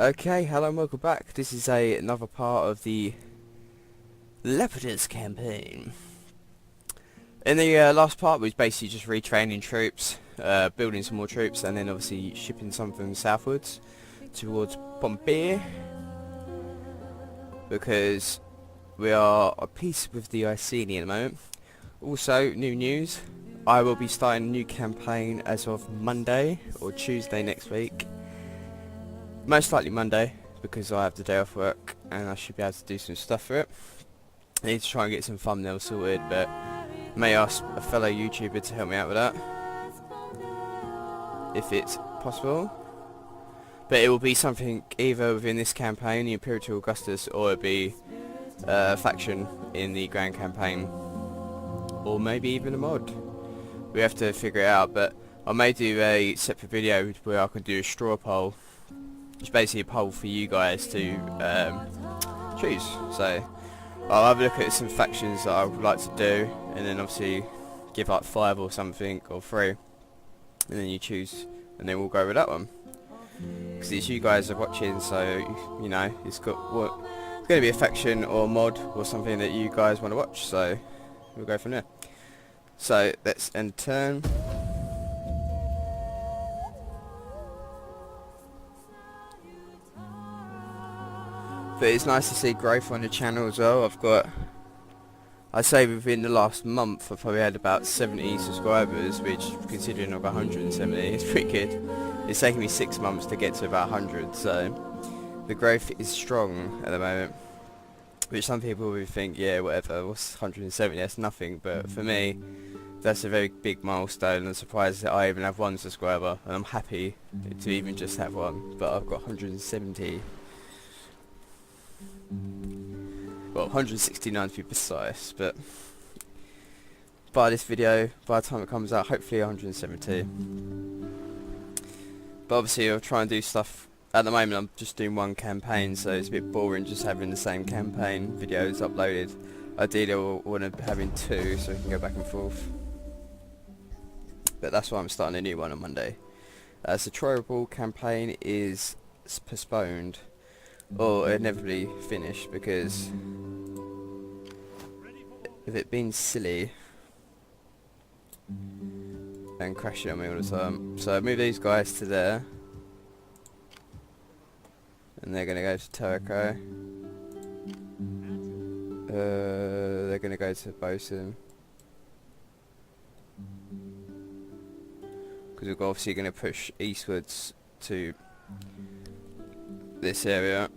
Okay, hello and welcome back. This is another part of the Lepidus campaign. In the last part we was basically just retraining troops, building some more troops, and then obviously shipping some of them southwards towards Pompeii, because we are at peace with the Iceni at the moment. Also, new news, I will be starting a new campaign as of Monday or Tuesday next week. Most likely Monday, because I have the day off work and I should be able to do some stuff for it. I need to try and get some thumbnails sorted, but I may ask a fellow YouTuber to help me out with that, if it's possible. But it will be something either within this campaign, the Imperator Augustus, or it'll be a faction in the Grand Campaign, or maybe even a mod. We have to figure it out, but I may do a separate video where I can do a straw poll. It's basically a poll for you guys to choose. So I'll have a look at some factions that I would like to do, and then obviously give like 5 or something, or 3, and then you choose, and then we'll go with that one. Because it's you guys are watching, so you know it's going to be a faction or mod or something that you guys want to watch. So we'll go from there. So let's end turn. But it's nice to see growth on the channel as well. I'd say within the last month I've probably had about 70 subscribers, which, considering I've got 170, is pretty good. It's taken me 6 months to get to about 100, so the growth is strong at the moment. Which some people would think, yeah, whatever, what's 170, that's nothing, but for me, that's a very big milestone. I'm surprised that I even have 1 subscriber, and I'm happy to even just have 1, but I've got 170. Well, 169 to be precise, but by this video, by the time it comes out, hopefully 170. But obviously I'll try and do stuff. At the moment I'm just doing 1 campaign, so it's a bit boring just having the same campaign videos uploaded. Ideally I want to be having 2 so we can go back and forth. But that's why I'm starting a new one on Monday. So Troy Ball campaign is postponed, or inevitably finished, because of it being silly and crashing on me all the time. So I move these guys to there, and they're going to go to Turco. They're going to go to Bosun, because we're obviously going to push eastwards to this area.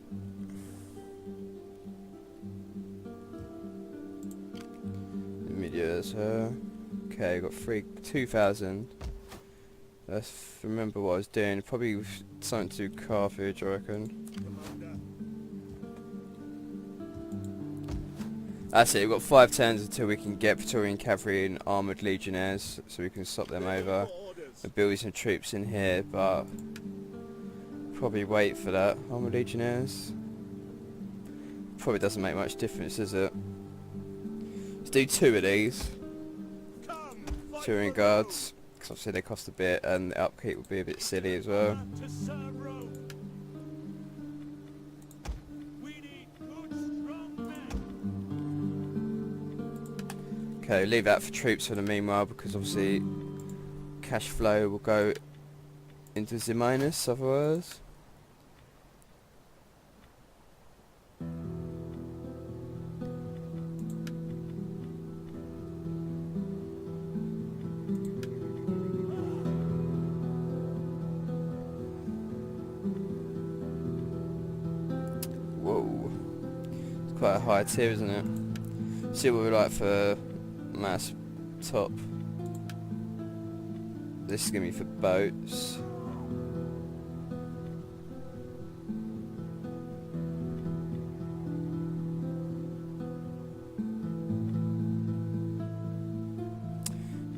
Okay, got 2,000. Let's remember what I was doing. Probably something to do Carthage, I reckon. That's it, we've got 5 turns until we can get Praetorian Cavalry and Armoured Legionnaires, so we can stop them over and build some troops in here, but probably wait for that. Armoured Legionnaires probably doesn't make much difference, does it? Let's do 2 of these Touring Guards, because obviously they cost a bit and the upkeep will be a bit silly as well. Okay, leave that for troops for the meanwhile, because obviously cash flow will go into the minus otherwise. Whoa, it's quite a high tier, isn't it? See what we like for mass top. This is going to be for boats.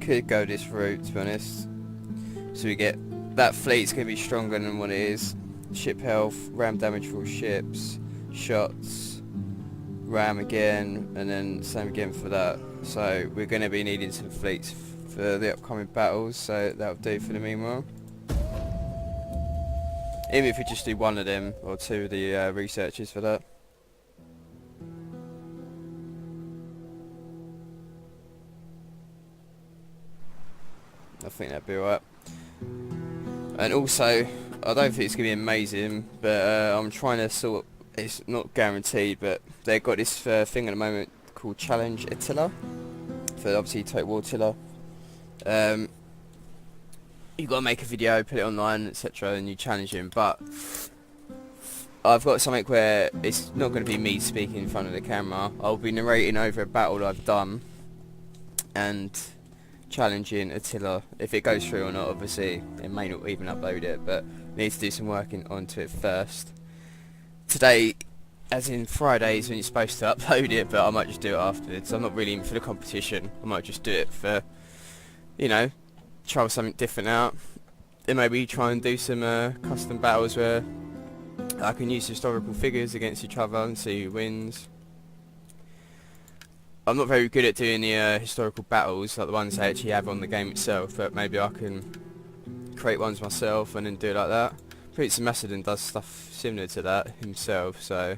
Could go this route, to be honest. So we get that fleet's going to be stronger than what it is. Ship health, ram damage for all ships, shots, ram again, and then same again for that. So we're going to be needing some fleets for the upcoming battles, so that'll do for the meanwhile. Even if we just do one of them or two of the researchers for that. I think that'd be alright. And also, I don't think it's going to be amazing, but I'm trying to sort. It's not guaranteed, but they've got this thing at the moment called Challenge Attila for obviously Total War Attila. You've got to make a video, put it online, etc., and you challenge him. But I've got something where it's not going to be me speaking in front of the camera. I'll be narrating over a battle I've done and challenging Attila. If it goes through or not, obviously it may not even upload it, but need to do some work onto it first. Today, as in Fridays when you're supposed to upload it, but I might just do it afterwards. I'm not really in for the competition. I might just do it for, you know, try something different out. Then maybe try and do some custom battles where I can use historical figures against each other and see who wins. I'm not very good at doing the historical battles like the ones I actually have on the game itself, but maybe I can create ones myself and then do it like that. Prince of Macedon does stuff similar to that himself, so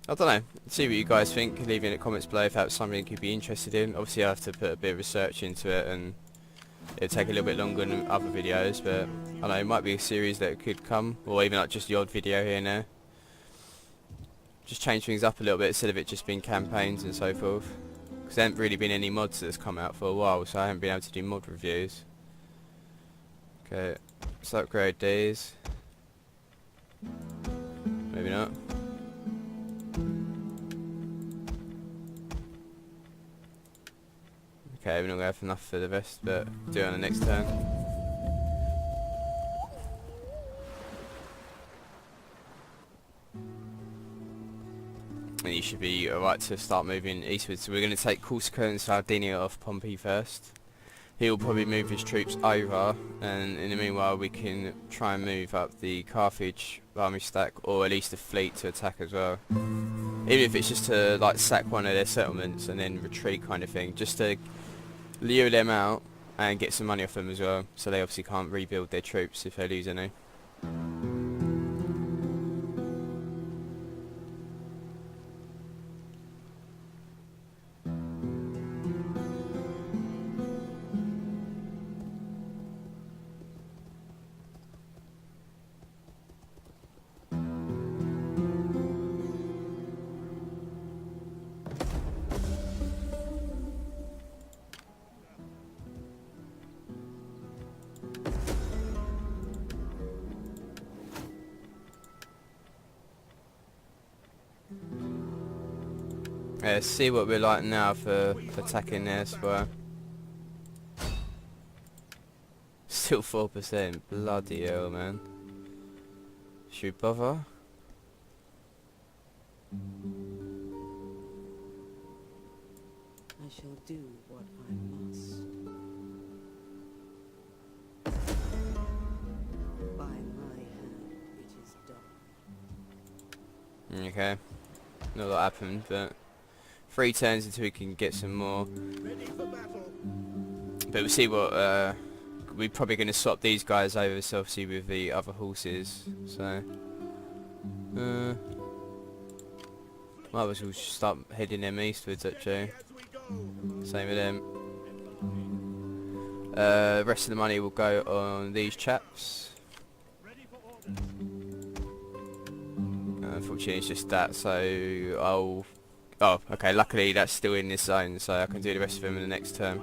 I don't know. See what you guys think. Leave it in the comments below if that's something you'd be interested in. Obviously I have to put a bit of research into it and it'll take a little bit longer than other videos, but I don't know, it might be a series that could come, or even like just the odd video here and there. Just change things up a little bit instead of it just being campaigns and so forth, because there haven't really been any mods that's come out for a while, so I haven't been able to do mod reviews. Okay, let's upgrade these. Maybe not. Okay, we're not going to have enough for the rest, but do it on the next turn. And you should be alright to start moving eastwards. So we're going to take Corsica and Sardinia off Pompeii first. He'll probably move his troops over, and in the meanwhile we can try and move up the Carthage army stack, or at least the fleet to attack as well. Even if it's just to like sack one of their settlements and then retreat kind of thing, just to lure them out and get some money off them as well, so they obviously can't rebuild their troops if they lose any. See what we're like now for attacking their square. Still 4%. Bloody hell, man. Should we bother? I shall do what I must. By my hand it is done. Okay. Not a lot happened, but 3 turns until we can get some more. But we'll see what we're probably going to swap these guys over, so obviously with the other horses. So might as well start heading them eastwards actually. Same with them. Rest of the money will go on these chaps. Unfortunately it's just that, so I'll... Oh, okay, luckily that's still in this zone, so I can do the rest of them in the next turn.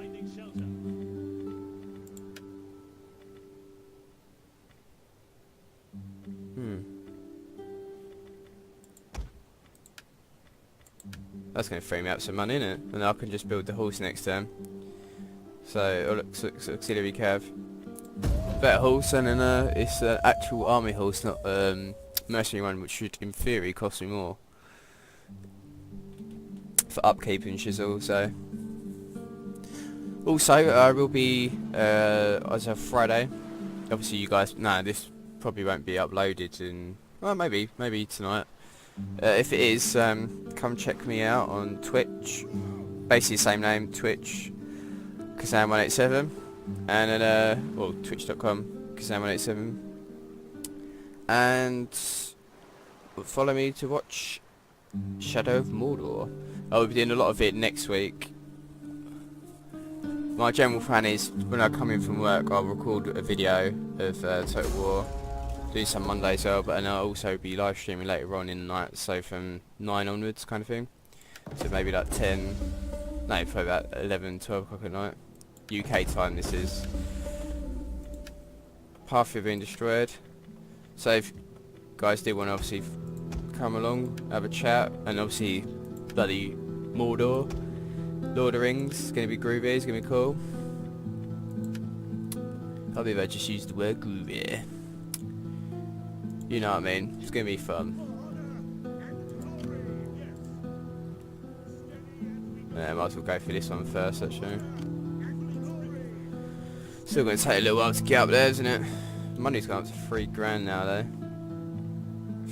That's going to free me up some money, isn't it? And I can just build the horse next turn. So, auxiliary cav. Better horse, and then it's an actual army horse, not mercenary one, which should in theory cost me more for upkeep and shizzle. So also I will be as of Friday, obviously you guys, no, this probably won't be uploaded in, well, maybe tonight. If it is, come check me out on Twitch, basically the same name, Twitch Kazam187, and then well, twitch.com Kazam187, and follow me to watch Shadow of Mordor. I'll be doing a lot of it next week. My general plan is when I come in from work, I'll record a video of Total War, do some Monday as well, but then I'll also be live streaming later on in the night, so from 9 onwards kind of thing. So maybe like 10, no, probably about 11, 12 o'clock at night. UK time this is. Path you've been destroyed. So if you guys do want to obviously come along, have a chat, and obviously bloody Mordor, Lord of the Rings, it's going to be groovy, it's going to be cool. I believe I just used the word groovy. You know what I mean, it's going to be fun. Yeah, might as well go for this one first actually. Still going to take a little while to get up there, isn't it? Money's gone up to £3 now though.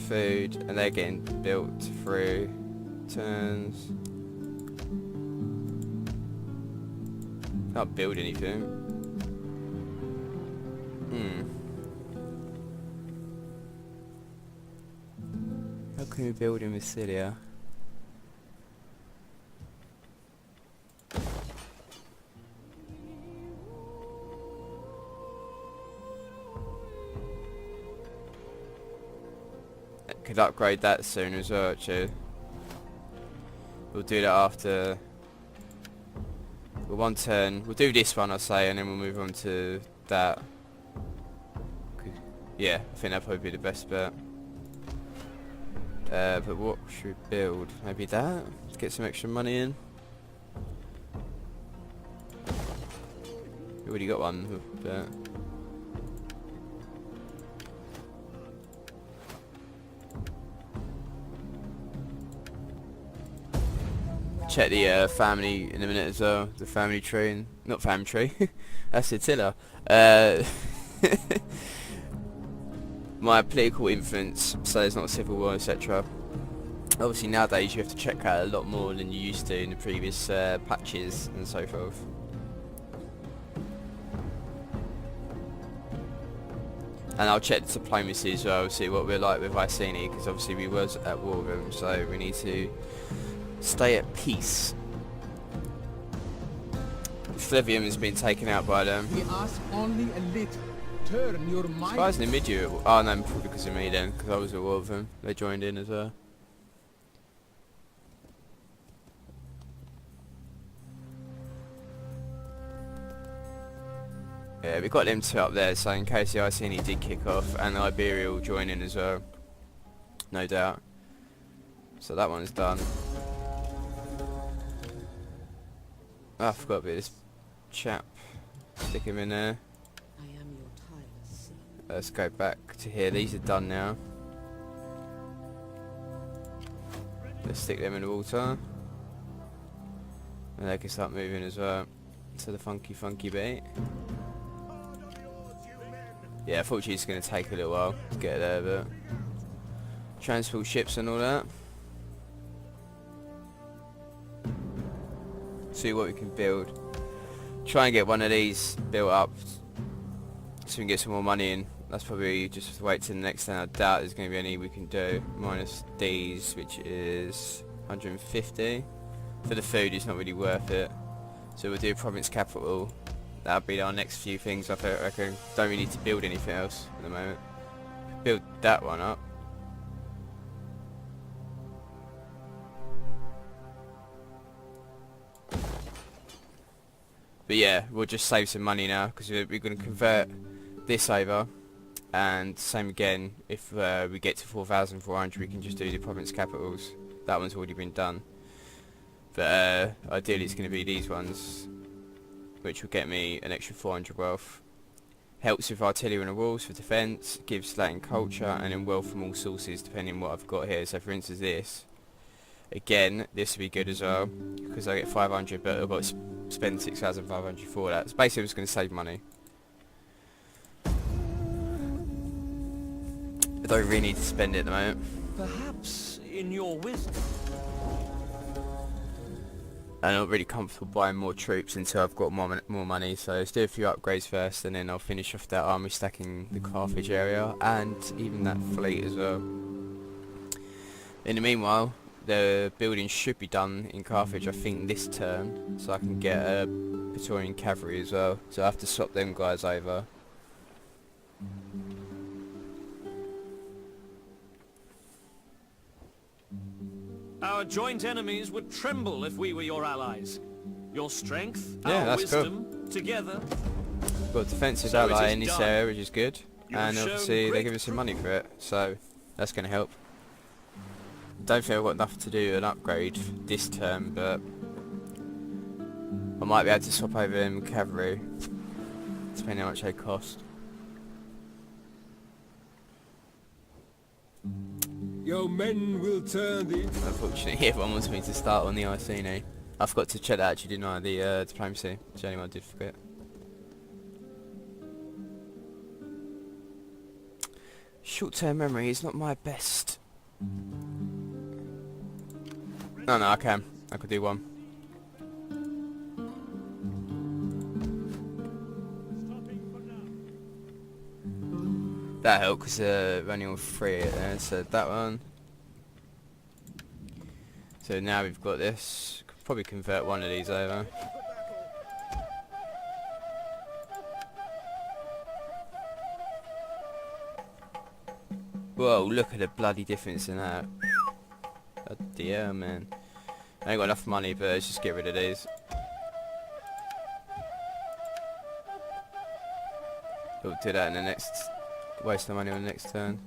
Food, and they're getting built through turns. Can't build anything. How can we build in Sicily? Could upgrade that soon as well actually. We'll do that after. We'll one turn. We'll do this one I say, and then we'll move on to that. Yeah, I think that'll probably be the best bet. But what should we build? Maybe that? To get some extra money in. We already got one. But check the family in a minute as well. The family tree, not family tree. That's Attila. My political influence, so there's not a civil war, etc. Obviously nowadays you have to check out a lot more than you used to in the previous patches and so forth. And I'll check the diplomacy as well, see what we're like with Iceni, because obviously we was at war with them, so we need to stay at peace. Flevium has been taken out by them. We ask only a little. Turn your mind. Surprisingly mid-year. Oh no, probably because of me then, because I was at war with them. They joined in as well. Yeah, we got them two up there, so in case the Iceni did kick off, and Iberia will join in as well. No doubt. So that one's done. Oh, I forgot about this chap. Stick him in there. I am your tireless servant. Let's go back to here. These are done now. Let's stick them in the water. And they can start moving as well to the funky beat. Yeah, unfortunately it's going to take a little while to get there, but transport ships and all that. See what we can build. Try and get one of these built up so we can get some more money in. That's probably just have to wait till the next time. I doubt there's going to be any we can do. Minus these, which is 150. For the food it's not really worth it. So we'll do province capital. That'll be our next few things. I reckon. Don't really need to build anything else at the moment. Build that one up. But yeah, we'll just save some money now because we're going to convert this over, and same again. If we get to 4,400, we can just do the province capitals. That one's already been done. But ideally, it's going to be these ones, which will get me an extra 400 wealth. Helps with artillery and the walls for defence, gives Latin culture, and then wealth from all sources depending on what I've got here. So for instance this, again, this would be good as well, because I get 500 but I've got to spend 6,500 for that. So basically I'm just going to save money. I don't really need to spend it at the moment. Perhaps in your wisdom. And I'm not really comfortable buying more troops until I've got more money, so let's do a few upgrades first, and then I'll finish off that army stacking the Carthage area, and even that fleet as well. In the meanwhile, the building should be done in Carthage, I think, this turn, so I can get a Praetorian cavalry as well, so I have to swap them guys over. Our joint enemies would tremble if we were your allies. Your strength, Yeah, our that's wisdom, together. Got a defensive So it ally is in this done. area, which is good, You and have obviously shown they great give us some money for it, so that's going to help. Don't think I've got enough to do an upgrade this term, but I might be able to swap over them cavalry, depending how much they cost. Your men will turn the... Unfortunately, everyone wants me to start on the Iceni. I forgot to check that actually, didn't I? The diplomacy. It's the only one I did forget. Short-term memory is not my best. No, I can. I could do one. That helped because we're only on 3 there, so that one. So now we've got this. Could probably convert one of these over. Whoa, look at the bloody difference in that. Oh dear, man. I ain't got enough money, but let's just get rid of these. We'll do that in the next... waste our money on the next turn.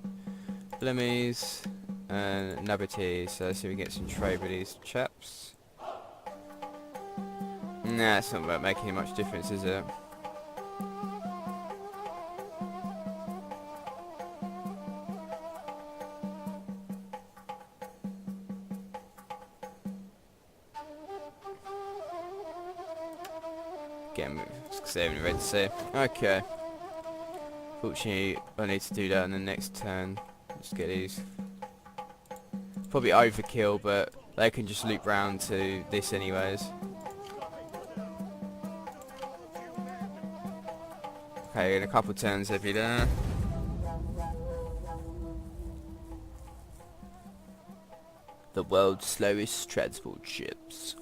Blemmies and Nabati, so let's see if we can get some trade with these chaps. Nah, it's not about making much difference, is it? Getting saving the Red Sea. Okay. Fortunately, I need to do that in the next turn. Just get these. Probably overkill, but they can just loop round to this anyways. Okay, in a couple turns they'll be there. The world's slowest transport ships.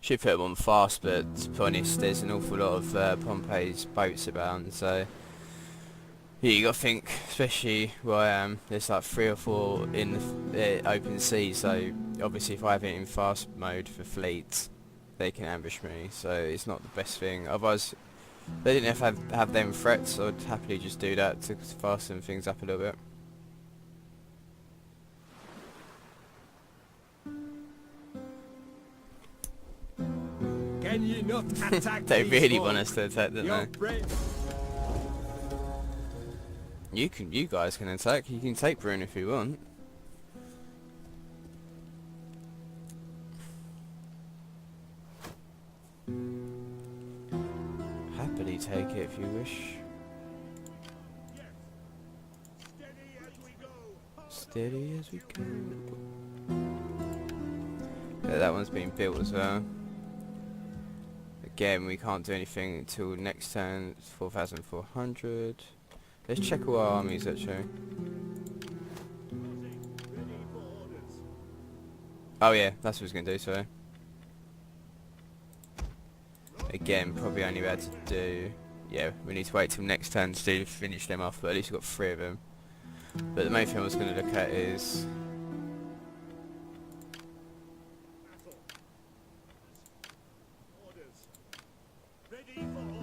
Should put them on fast, but to be honest, there's an awful lot of Pompeii's boats about, so yeah, you got to think, especially where I am, there's like 3 or 4 in the open sea, so obviously if I have it in fast mode for fleets, they can ambush me, so it's not the best thing. Otherwise, if they didn't have them threats, I'd happily just do that to fasten things up a little bit. Can ye not attack They these really folk? want us to attack, don't Your they? brave- You guys can attack. You can take Brune if you want. Happily take it if you wish. Steady as we go. Yeah, that one's been built as well. Again, we can't do anything until next turn. It's 4,400. Let's check all our armies actually. Oh yeah, that's what I was going to do, sorry. Again, probably only able to do... Yeah, we need to wait till next turn to finish them off, but at least we've got 3 of them. But the main thing I was going to look at is...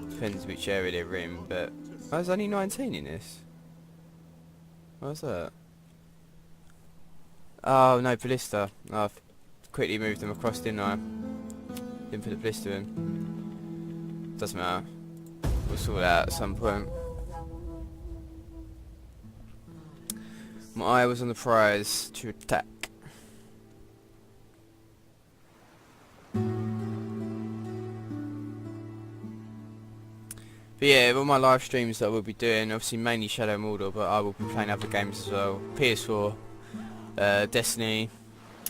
Depends which area they're in, but... Oh, there's only 19 in this. What's that? Oh, no, ballista. Oh, I've quickly moved them across, didn't I? Didn't put the ballista in. Doesn't matter. We'll sort that out at some point. My eye was on the prize to attack. But yeah, all my live streams that I will be doing, obviously mainly Shadow Mordor, but I will be playing other games as well. PS4, Destiny,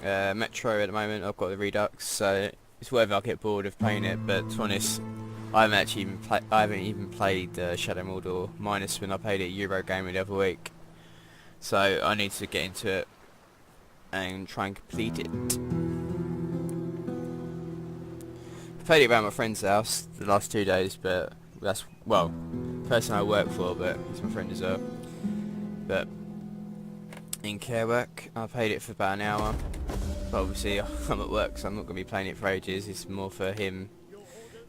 Metro at the moment. I've got the Redux, so it's whether I get bored of playing it. But to be honest, I haven't even played Shadow Mordor, minus when I played it Euro Gamer the other week. So I need to get into it and try and complete it. I played it around my friend's house the last 2 days, but that's, well, the person I work for, but he's my friend as well. But in care work, I played it for about an hour. But obviously I'm at work, so I'm not going to be playing it for ages. It's more for him,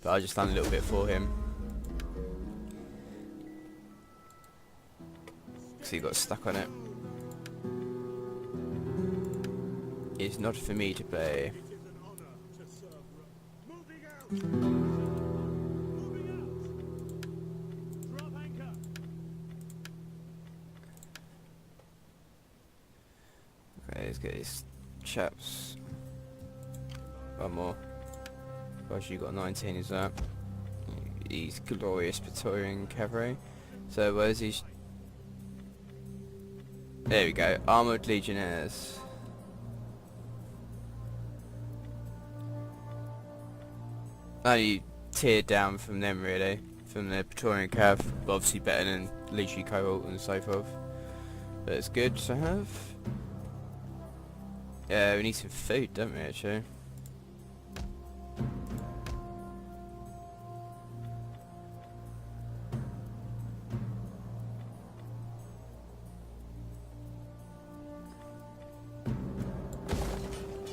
but I just done a little bit for him because he got stuck on it. It's not for me to play. Okay, let's get these chaps. One more. Gosh, you got 19 as well. These glorious Praetorian cavalry. So where's these? There we go. Armoured legionnaires. Only tiered down from them really, from the Praetorian cav, but obviously better than legionary cohort and so forth. But it's good to have. Yeah, we need some food, don't we, actually?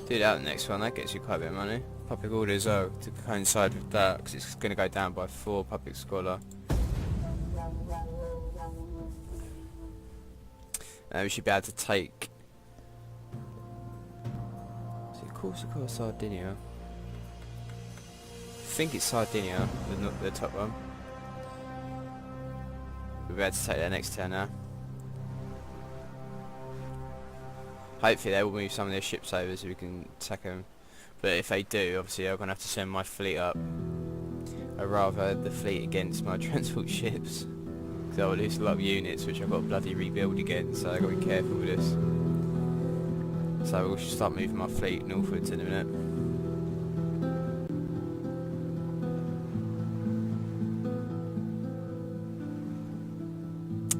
Do that the next one, that gets you quite a bit of money. Public order as well, to coincide with that, because it's going to go down by 4 public scholar. We should be able to take... Is it Corsica or Sardinia? I think it's Sardinia, the top one. We'll be able to take that next turn now. Hopefully they will move some of their ships over so we can attack them. But if they do, obviously I'm going to have to send my fleet up. Or rather, the fleet against my transport ships. Because I will lose a lot of units, which I've got to bloody rebuild again, so I've got to be careful with this. So we'll start moving my fleet northwards in a minute.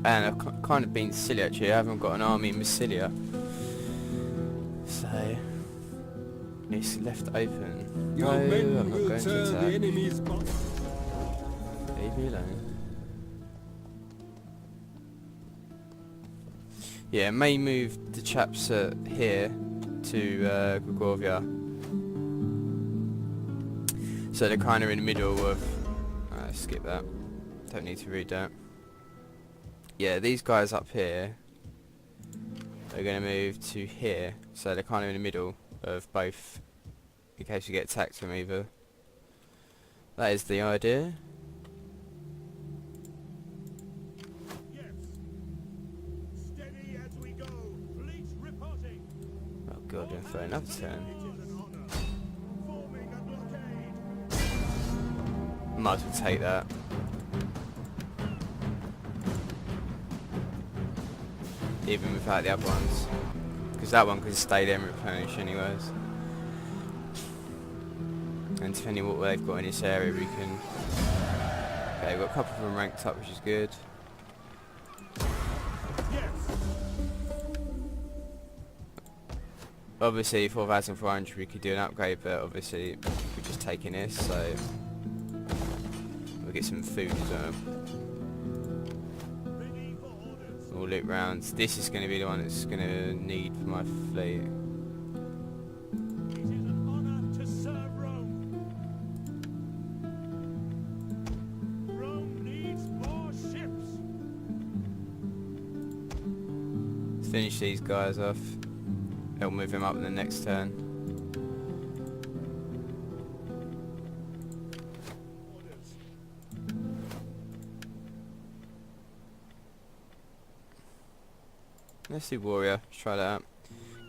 And I've kind of been silly actually, I haven't got an army in Sicilia. So it's left open. Your No, men I'm not will going to turn the attack. enemy's body. Leave me alone. Yeah, may move the chaps here to Gregorvia. So they're kind of in the middle of... skip that. Don't need to read that. Yeah, these guys up here are going to move to here. So they're kind of in the middle of both, in case you get attacked from either. That is the idea. Oh god, I'm throwing another turn. Might as well take that. Even without the other ones. Because that one could stay there and replenish anyways. And depending what they've got in this area we can... Okay, we've got a couple of them ranked up, which is good. Obviously 4,400 we could do an upgrade, but obviously we're just taking this, so we'll get some food as well. We'll loop rounds. This is going to be the one that's going to need for my fleet. It is an honor to serve Rome. Rome needs more ships. Finish these guys off. It'll move him up in the next turn. Let's do warrior. Let's try that out.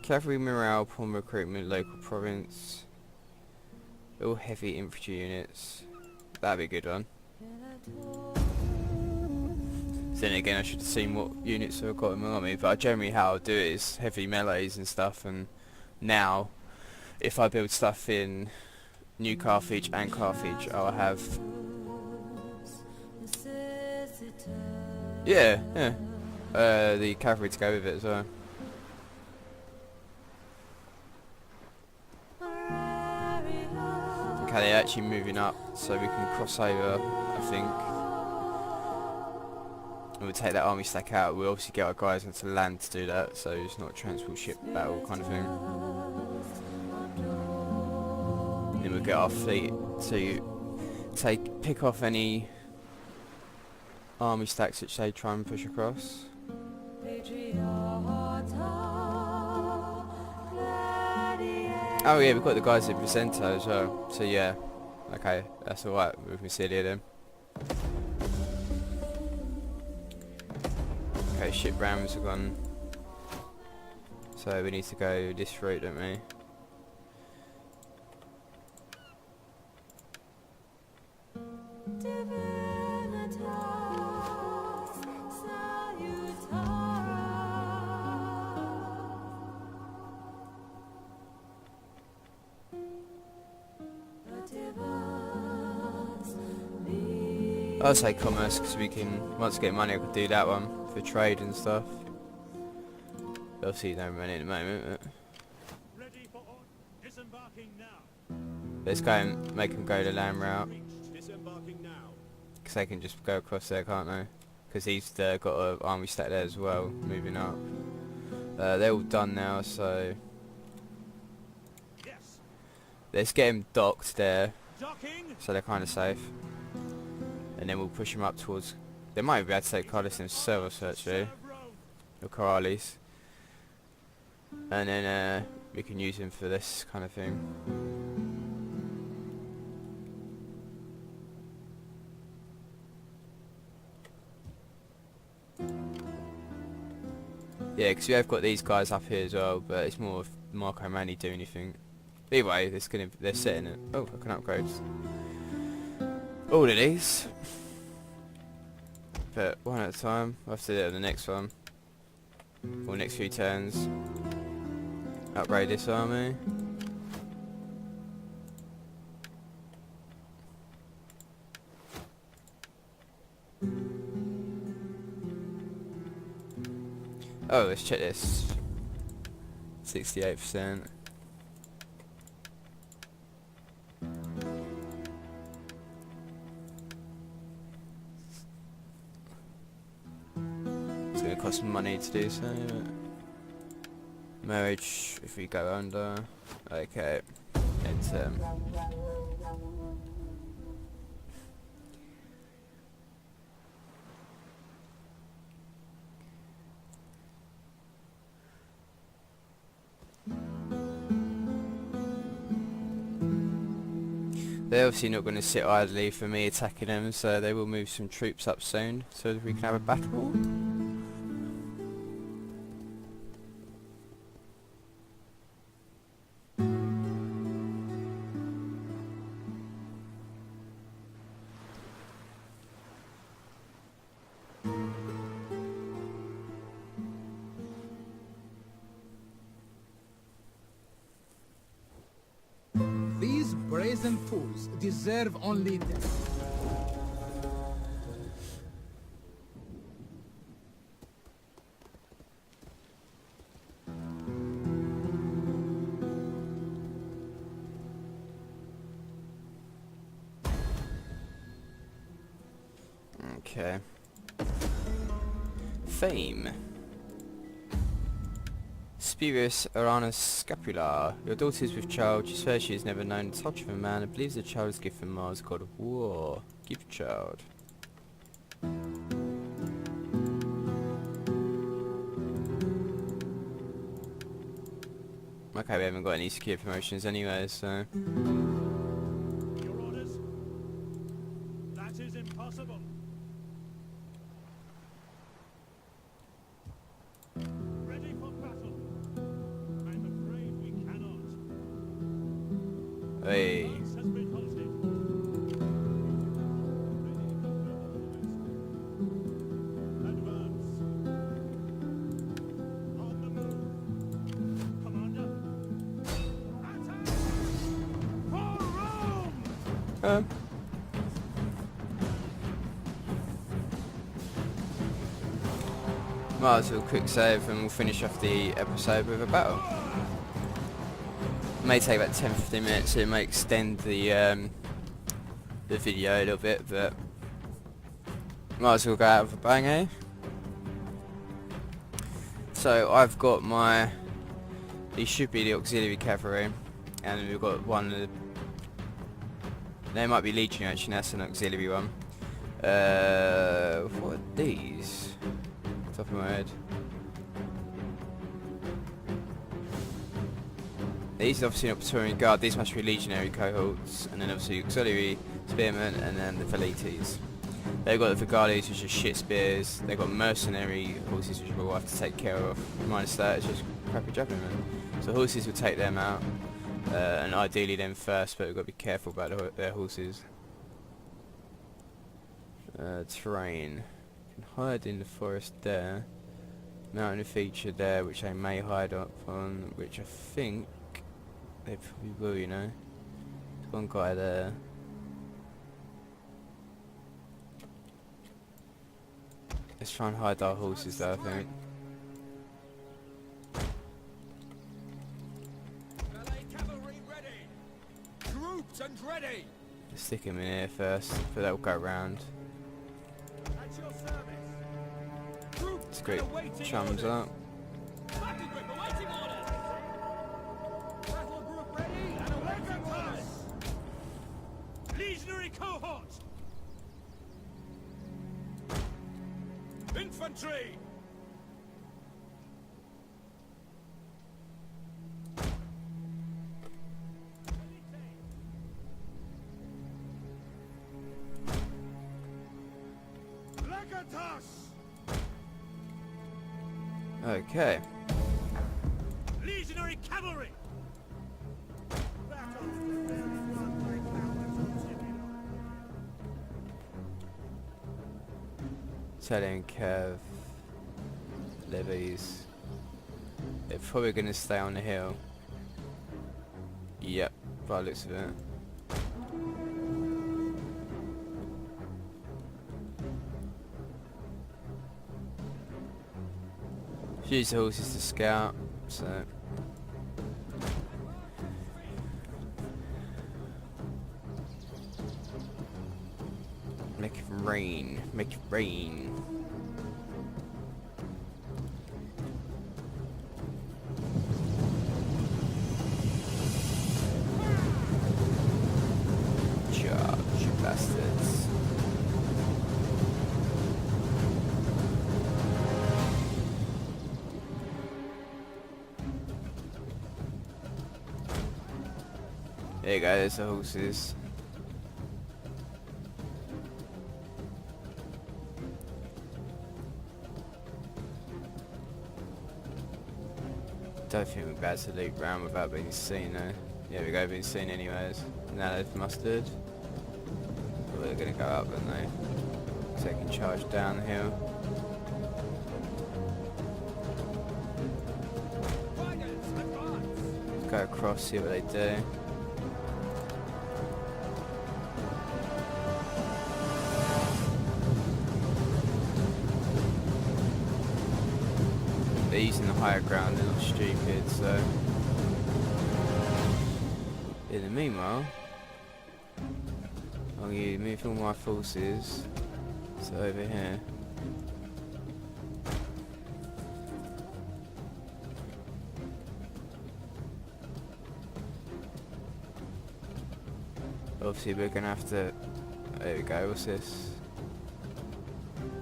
Cavalry morale upon recruitment, local province. All heavy infantry units. That'd be a good one. Then again, I should have seen what units I've got in my army, but generally how I'll do it is heavy melees and stuff, and now, if I build stuff in New Carthage and Carthage, I'll have... Yeah, the cavalry to go with it as well. Okay, they're actually moving up, so we can cross over, I think. And we'll take that army stack out. We'll obviously get our guys onto land to do that, so it's not a transport ship battle kind of thing. Then we'll get our fleet to pick off any army stacks which they try and push across. Oh yeah, we've got the guys in Vicento as well, so yeah, okay, that's alright with Massilia then. Okay, ship rams are gone, so we need to go this route, don't we? I'll say commerce because we can, once we get money I could do that one for trade and stuff. Obviously no money at the moment, but Ready for disembarking now. let's go and make them go the land route. Disembarking now. Because they can just go across there, can't they? Because he's got an army stack there as well, moving up. They're all done now, so Yes. let's get him docked there, Docking. so they're kind of safe. And then we'll push them up towards... They might be able to take Cardiff themselves, actually. Serve Rome. Or Corrales. And then we can use him for this kind of thing. Yeah, because we have got these guys up here as well, but it's more if Marco Manny do anything. Anyway, they're setting it. Oh, I can upgrade all of these. But one at a time. We'll have to do it on the next one. Or next few turns. Upgrade this army. Oh, let's check this. 68%. It's going to cost some money to do so. But marriage, if we go under. Okay. It's they're obviously not going to sit idly for me attacking them, so they will move some troops up soon, so that we can have a battle. These brazen fools deserve only death. Okay. Fame. Spurious Uranus Scapula. Your daughter is with child. She swears she has never known the touch of a man and believes the child is gift from Mars, god of war. Gift child. Okay, we haven't got any secure promotions anyway, so... Your orders? That is impossible. Ready for battle. I'm afraid we cannot. Hey. Lance has been halted. Ready for further orders. Advance. On the move. Commander. Might as well quick save and we'll finish off the episode with a battle. It may take about 10-15 minutes, so it may extend the video a little bit, but might as well go out with a bang, eh? So I've got my, these should be the auxiliary cavalry, and we've got one of the, they might be legionary actually, that's an auxiliary one. What are these? Top of my head. These are obviously not Praetorian Guard, these must be legionary cohorts, and then obviously auxiliary spearmen, and then the Velites. They've got the Vigales, which are shit spears. They've got mercenary horses, which we'll have to take care of. Minus that, it's just crappy juggling, man. So horses will take them out, and ideally them first, but we've got to be careful about their horses. Terrain. Can hide in the forest there. Mountain feature there, which they may hide up on, which I think they probably will, you know. There's one guy there. Let's try and hide our horses though, I think. Melee cavalry ready. Troops and ready. Let's stick him in here first, but that'll go round. At your service. Troops It's great. and awaiting Chums orders. up. Battle group awaiting orders. Battle group ready and awaiting orders. Legionary cohort! Infantry. Legatus! Okay. Legionary cavalry! Italian Cav. Levies. They're probably going to stay on the hill. Yep, by the looks of it. Use the horses to scout, so make it rain, make it rain. Charge, you bastards. There you go, there's the horses. Don't think we're about to loop round without being seen though. Yeah, we go, being seen anyways. Now they've mustered. Well, they're gonna go up, aren't they? Taking charge down the hill. Riders advance. Go across, see what they do. They're using the higher ground, they're not stupid, so... In the meanwhile, I'm going to move all my forces to over here. Obviously we're going to have to... There we go, what's this?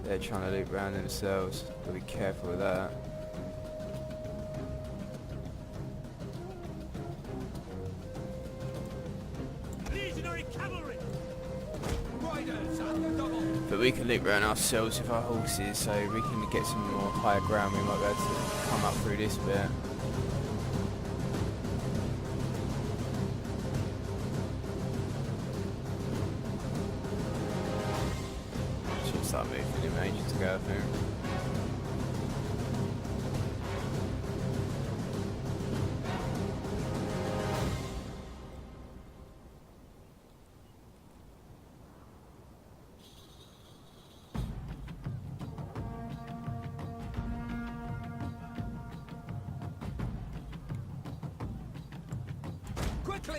They're trying to loop around themselves, gotta be careful with that. Legionary cavalry! Riders at the double. But we can loop around ourselves with our horses, so we can get some more higher ground. We might be able to come up through this bit. Should start moving in ages to go, I think.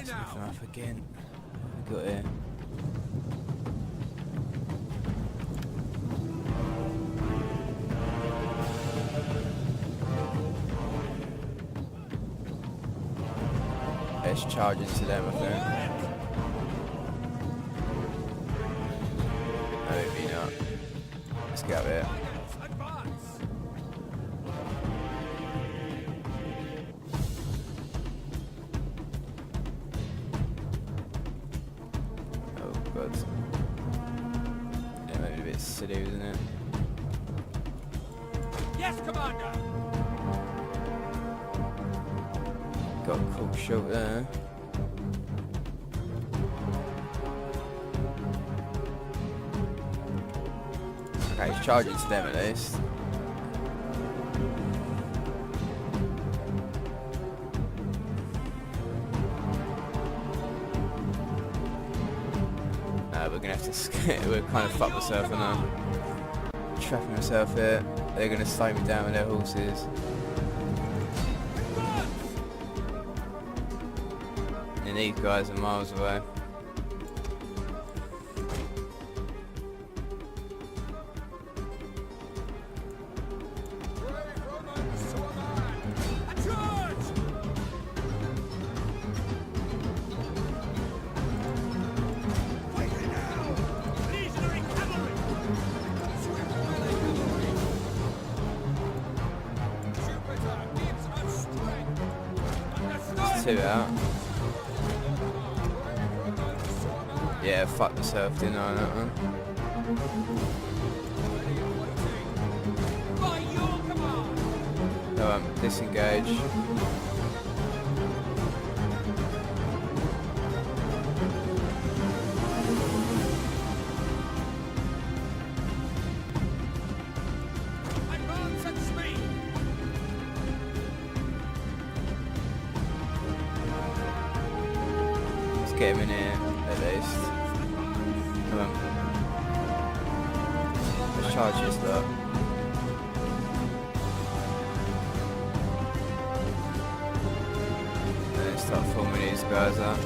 Nothing up again. We got here. Let's charge into them, I think. Maybe not. Let's get up here. Oh god. Yeah, maybe a bit silly, isn't it? Yes, Commander! Got a cool shot there. Okay, he's charging to them at least. We're gonna have to skip. We're kind of fucked myself now. Trapping myself here. They're gonna slow me down with their horses. And these guys are miles away. Two out. Yeah, fuck myself, didn't I, on that one? No, disengage. Get him in here, at least. Come on. Let's charge this lot. And then start forming these guys up.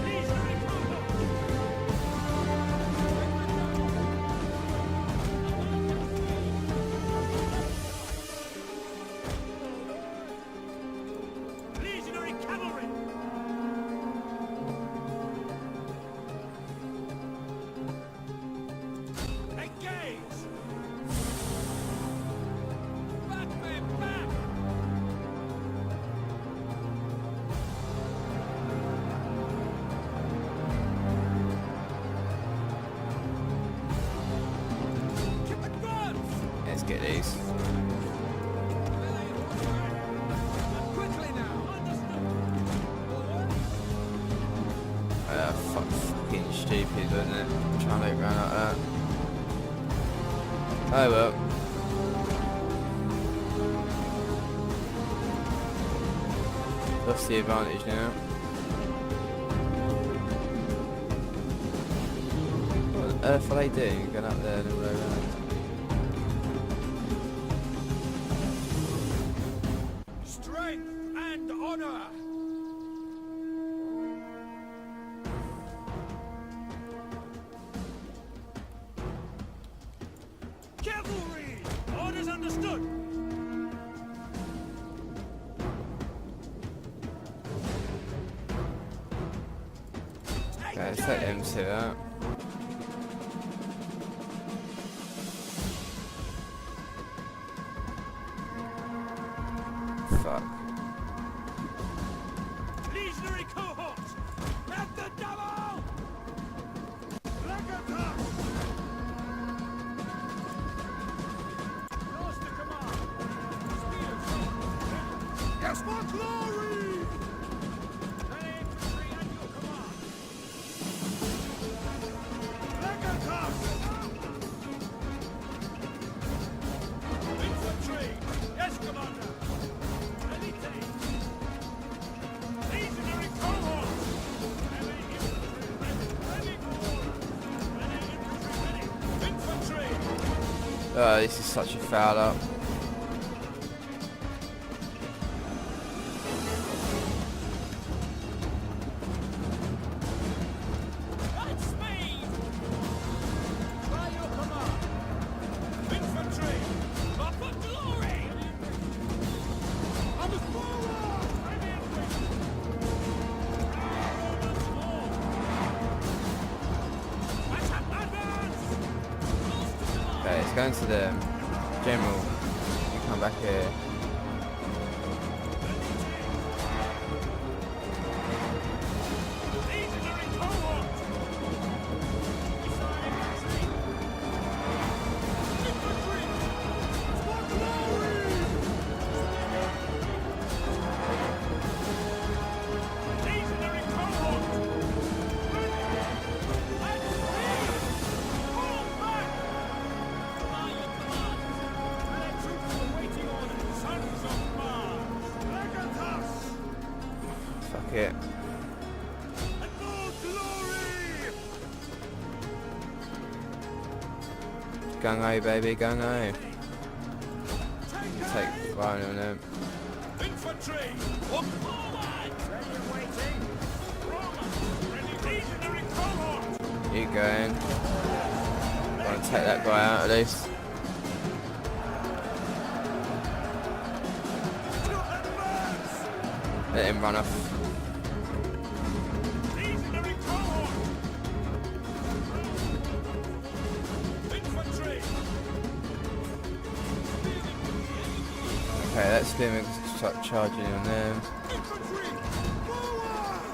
Let's get these. Fucking stupid, wasn't it? Trying to look around like that. Oh well. Lost the advantage now. What on earth are they doing? Going up there and all around. Cavalry! Orders understood! Okay, let's let them sit out. Fuck. Legionary cohorts! At the double! Legatus! Lost the command! Yes, for glory! Any infantry at your command! Legatus! Infantry! Yes, Commander! Elite! Legionary cohorts! Heavy infantry ready! Ready for orders! Ready infantry ready! Infantry! Oh, this is such a foul up. Let's go into the general. You come back here. Fuck it. Gung-ho, baby, gung-ho. Take fire on them. Infantry! Look forward! Ready and waiting! Romans! Ready! Legionary cohort! You going? Gonna take that guy out at least. Let him run off. Legionary cohort! Infantry! Okay, let's do him start charging on them. Infantry! Forward!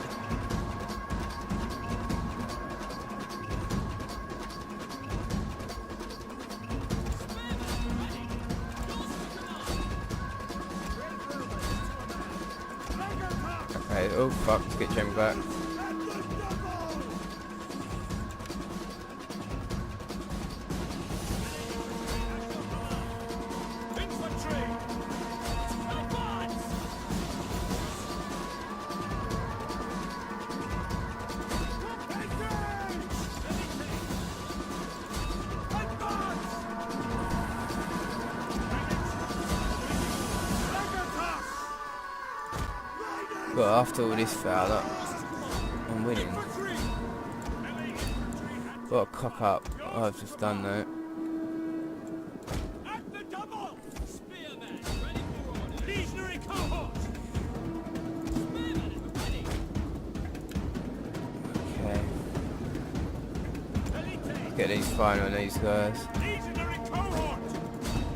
Okay, oh fuck, let's get Jem back. Infantry! Advance! But after all this foul up, I'm winning. Got a cock up. Oh, I've just done that. At the double! Spearmen, ready for order! Legionary cohort! Spearmen at the ready! Okay. Elite! Get these firing on these guys. Legionary cohort!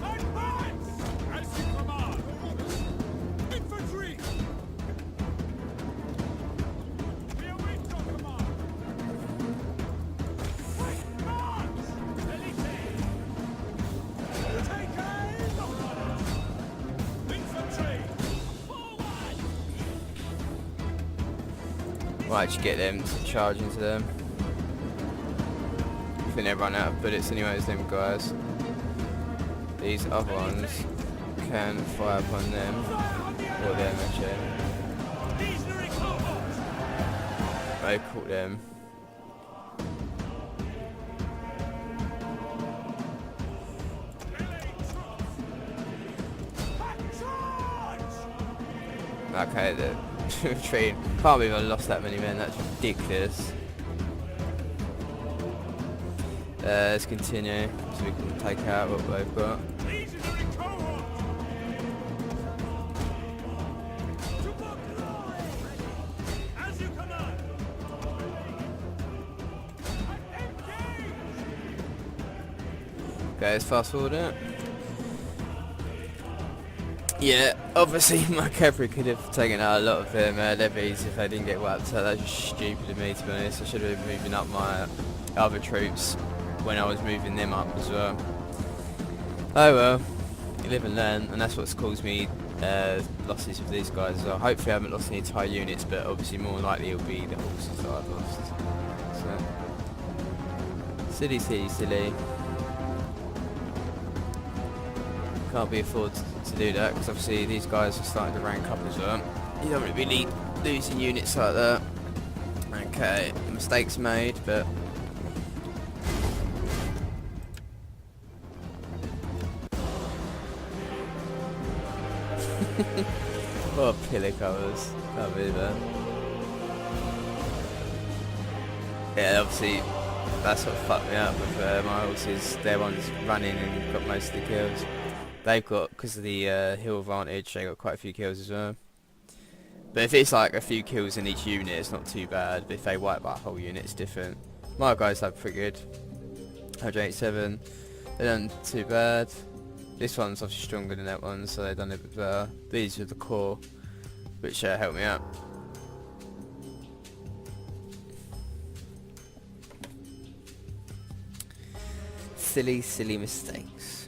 Advance! As you command! Infantry! We await your command! Quick march! Elite! Take aim! Infantry! Forward! Might just get them to charge into them. I think they run out of bullets anyways, them guys. These other ones can fire upon them. Or them actually. Legionary cohort! I caught them. Okay, the train. Can't believe I lost that many men, that's ridiculous. Let's continue so we can take out what they've got. Legionary cohort! To Pompeii! As you command! Engage! Okay, let's fast forward it. Yeah, obviously my cavalry could have taken out a lot of them levies if they didn't get wiped, so that's just stupid of me to be honest. I should have been moving up my other troops when I was moving them up as well. Oh well, you live and learn, and that's what's caused me losses with these guys as well. Hopefully I haven't lost any entire units, but obviously more likely it'll be the horses that I've lost. So, silly. Can't be afford to do that because obviously these guys are starting to rank up as well. You don't really be losing units like that. Okay, mistakes made, but what pillar covers. Can't believe that. Yeah, obviously that's what fucked me up with my horses. Their ones running and got most of the kills. They've got, because of the hill advantage, they got quite a few kills as well. But if it's like a few kills in each unit, it's not too bad. But if they wipe out a whole unit, it's different. My guys have pretty good. 187. They're not too bad. This one's obviously stronger than that one, so they've done it a bit better. These are the core, which help me out. Silly mistakes.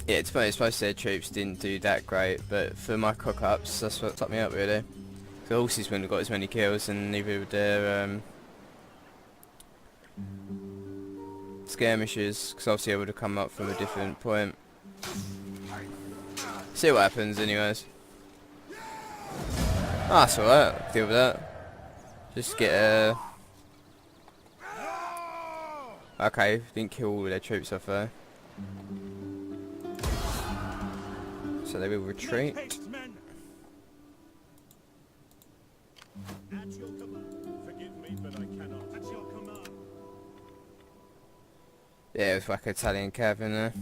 Yeah, to be honest, most of their troops didn't do that great, but for my cock-ups, that's what topped me up really. The horses wouldn't have got as many kills, and neither would their skirmishers, because obviously I would have come up from a different point. See what happens anyways. Ah, that's alright, deal with that. Just get a... Okay, didn't kill all of their troops off there. So they will retreat. Make haste, men. At your command. Forgive me, but I cannot. At your command. Yeah, it was like Italian cav in there.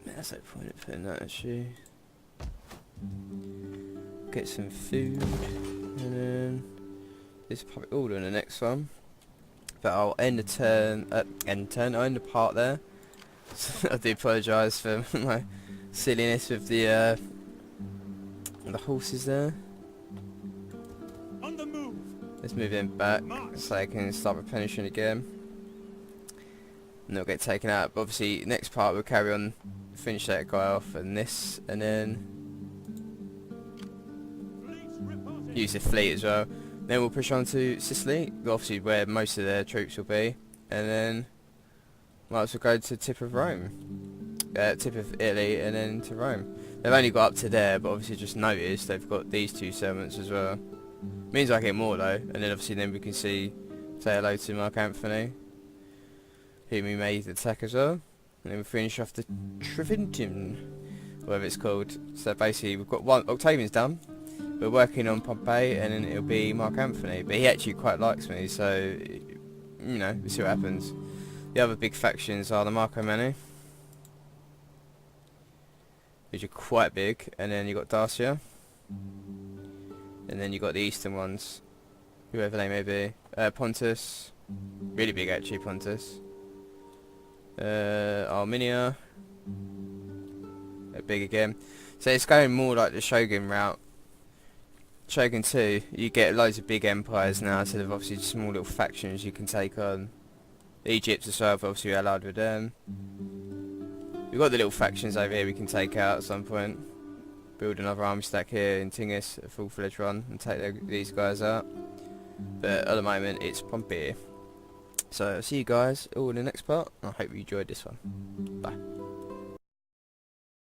That's no point of putting that actually. Get some food, and then this is probably all in the next one. But I'll end the turn. I'll end the part there. I do apologise for my silliness with the horses there. On the move. Let's move them back so I can start replenishing again. And they'll get taken out. But obviously, next part we'll carry on, finish that guy off, and this, and then use the fleet as well. Then we'll push on to Sicily, obviously where most of their troops will be, and then might as well go to the tip of Rome, tip of Italy, and then to Rome. They've only got up to there, but obviously just noticed they've got these two settlements as well. Means I get more though, and then obviously then we can say hello to Mark Anthony, whom we made attack as well, and then we finish off the Treventum, whatever it's called. So basically we've got one, Octavian's done. We're working on Pompeii, and then it'll be Mark Anthony, but he actually quite likes me, so you know, we'll see what happens. The other big factions are the Marco Mani, which are quite big, and then you got Dacia, and then you got the eastern ones, whoever they may be. Pontus, really big actually, Pontus. Armenia, big again. So it's going more like the Shogun route. Shogun 2, you get loads of big empires now instead of obviously small little factions you can take on. Egypt as well, obviously we're allied with them. We've got the little factions over here we can take out at some point. Build another army stack here in Tingis, a full-fledged run, and take these guys out. But at the moment it's Pompeii. So I'll see you guys all in the next part. I hope you enjoyed this one. Bye.